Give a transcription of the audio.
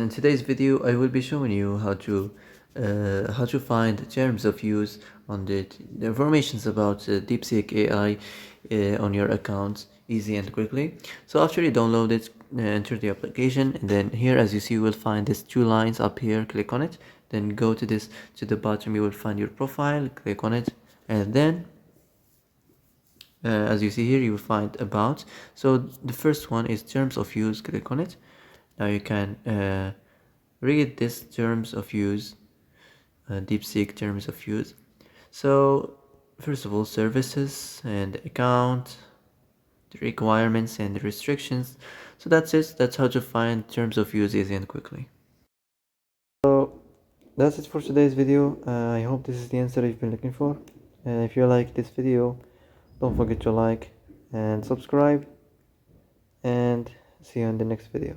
in today's video I will be showing you how to find terms of use on the informations about Deepseek AI on your account easy and quickly. So after you download it, enter the application, and then here, as you see, you will find these two lines up here. Click on it, then go to the bottom. You will find your profile. Click on it, and then as you see here, you will find about. So the first one is terms of use. Click on it. Now you can read this terms of use, Deepseek terms of use. So first of all, services and account, the requirements and the restrictions. So that's it. That's how to find terms of use easy and quickly. So that's it for today's video. I hope this is the answer you've been looking for. If you like this video, don't forget to like and subscribe, and see you in the next video.